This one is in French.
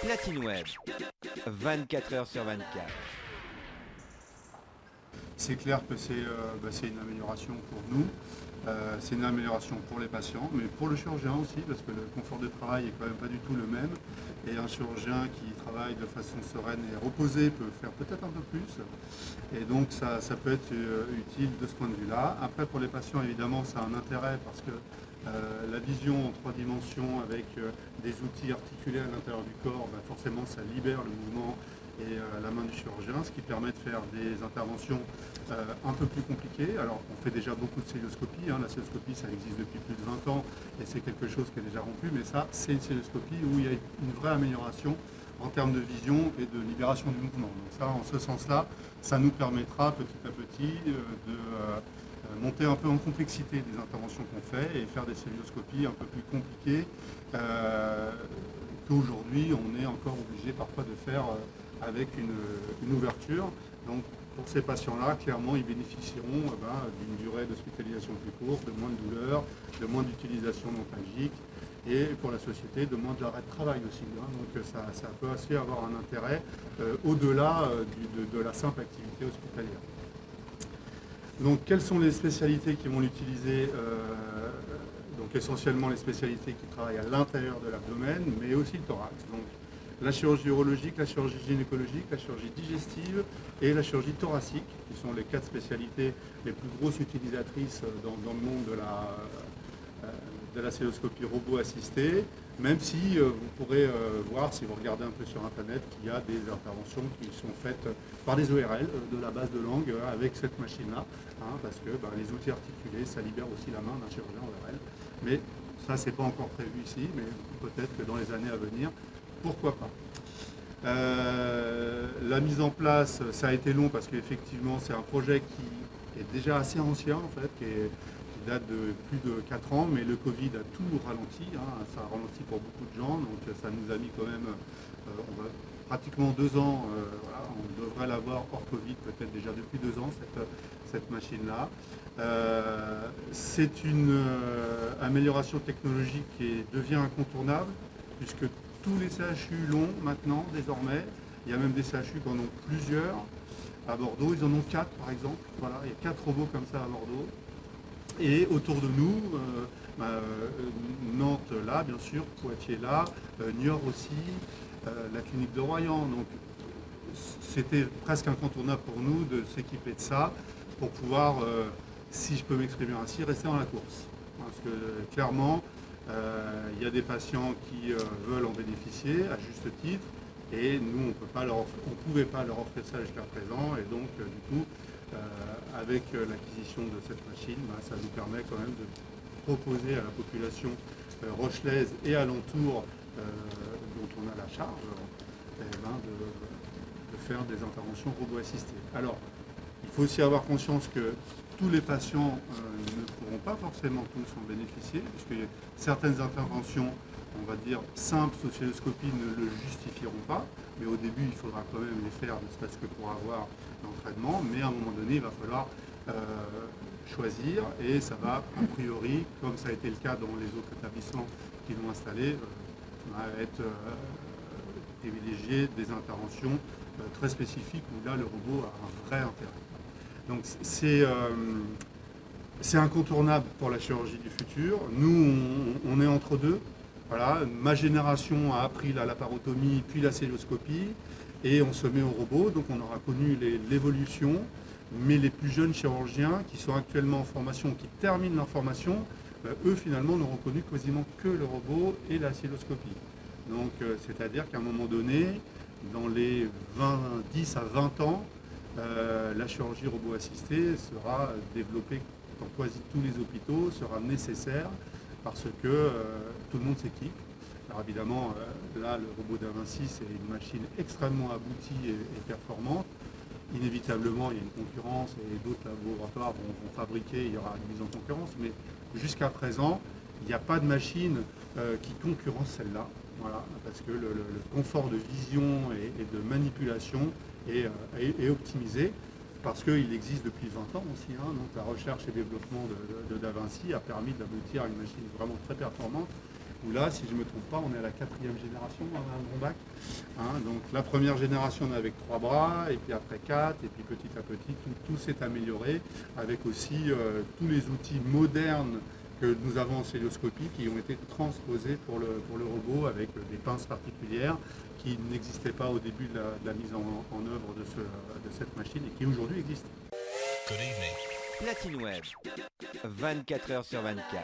Platine Web, 24 heures sur 24. C'est clair que c'est une amélioration pour nous, c'est une amélioration pour les patients, mais pour le chirurgien aussi, parce que le confort de travail est quand même pas du tout le même. Et un chirurgien qui travaille de façon sereine et reposée peut faire peut-être un peu plus. Et donc ça peut être utile de ce point de vue-là. Après, pour les patients, évidemment, ça a un intérêt parce que la vision en 3 dimensions avec des outils articulés à l'intérieur du corps, forcément ça libère le mouvement et la main du chirurgien, ce qui permet de faire des interventions un peu plus compliquées. Alors on fait déjà beaucoup de cœlioscopie, la cœlioscopie ça existe depuis plus de 20 ans et c'est quelque chose qui est déjà rompu, mais ça c'est une cœlioscopie où il y a une vraie amélioration en termes de vision et de libération du mouvement. Donc ça, en ce sens-là, ça nous permettra petit à petit de monter un peu en complexité des interventions qu'on fait et faire des cœlioscopies un peu plus compliquées qu'aujourd'hui on est encore obligé parfois de faire avec une ouverture. Donc pour ces patients-là, clairement, ils bénéficieront d'une durée d'hospitalisation plus courte, de moins de douleur, de moins d'utilisation non-algique et pour la société, de moins d'arrêt de travail aussi. Donc ça peut aussi avoir un intérêt au-delà de la simple activité hospitalière. Donc quelles sont les spécialités qui vont l'utiliser donc essentiellement les spécialités qui travaillent à l'intérieur de l'abdomen, mais aussi le thorax. Donc la chirurgie urologique, la chirurgie gynécologique, la chirurgie digestive et la chirurgie thoracique, qui sont les 4 spécialités les plus grosses utilisatrices dans le monde de la cœlioscopie robot assistée, même si vous pourrez voir, si vous regardez un peu sur Internet, qu'il y a des interventions qui sont faites par des ORL de la base de langue avec cette machine-là, parce que les outils articulés, ça libère aussi la main d'un chirurgien ORL. Mais ça, c'est pas encore prévu ici, mais peut-être que dans les années à venir, pourquoi pas. La mise en place, ça a été long parce qu'effectivement, c'est un projet qui est déjà assez ancien, en fait, qui date de plus de 4 ans, mais le Covid a tout ralenti, ça a ralenti pour beaucoup de gens, donc ça nous a mis quand même pratiquement 2 ans, on devrait l'avoir hors Covid peut-être déjà depuis 2 ans, cette machine-là. C'est une amélioration technologique qui devient incontournable, puisque tous les CHU l'ont maintenant, désormais. Il y a même des CHU qui en ont plusieurs. À Bordeaux, ils en ont 4 par exemple. Voilà, il y a 4 robots comme ça à Bordeaux. Et autour de nous, Nantes là, bien sûr, Poitiers là, Niort aussi, la clinique de Royan. Donc c'était presque incontournable pour nous de s'équiper de ça pour pouvoir, si je peux m'exprimer ainsi, rester dans la course. Parce que clairement, il y a des patients qui veulent en bénéficier à juste titre et nous on ne pouvait pas leur offrir ça jusqu'à présent et donc du coup avec l'acquisition de cette machine, ça nous permet quand même de proposer à la population rochelaise et alentour dont on a la charge de faire des interventions robot-assistées. Alors, il faut aussi avoir conscience que tous les patients ne pourront pas forcément tous en bénéficier, puisque certaines interventions, on va dire, simples sous cœlioscopie ne le justifieront pas, mais au début, il faudra quand même les faire, ne serait-ce que pour avoir l'entraînement, mais à un moment donné, il va falloir choisir, et ça va, a priori, comme ça a été le cas dans les autres établissements qui l'ont installé, être privilégié des interventions très spécifiques où là, le robot a un vrai intérêt. Donc c'est incontournable pour la chirurgie du futur. Nous, on est entre deux. Voilà, ma génération a appris la laparotomie puis la cœlioscopie et on se met au robot. Donc on aura connu l'évolution. Mais les plus jeunes chirurgiens qui sont actuellement en formation, qui terminent leur formation, eux finalement n'auront connu quasiment que le robot et la cœlioscopie. Donc c'est-à-dire qu'à un moment donné, dans les 10 à 20 ans, la chirurgie robot-assistée sera développée dans quasi tous les hôpitaux, sera nécessaire parce que tout le monde s'équipe. Alors évidemment, là, le robot d'Avinci, c'est une machine extrêmement aboutie et performante. Inévitablement, il y a une concurrence et d'autres laboratoires vont fabriquer, il y aura une mise en concurrence, mais jusqu'à présent, il n'y a pas de machine qui concurrence celle-là. Voilà, parce que le confort de vision et de manipulation est optimisé, parce qu'il existe depuis 20 ans aussi. Donc la recherche et développement de Da Vinci a permis d'aboutir à une machine vraiment très performante où là, si je ne me trompe pas, on est à la 4e génération à un bon bac. Hein, donc la première génération, on est avec 3 bras, et puis après 4, et puis petit à petit, tout s'est amélioré, avec aussi tous les outils modernes que nous avons en célioscopie qui ont été transposés pour le robot avec des pinces particulières qui n'existaient pas au début de la mise en œuvre de cette machine et qui aujourd'hui existent. Platine Web, 24 heures sur 24.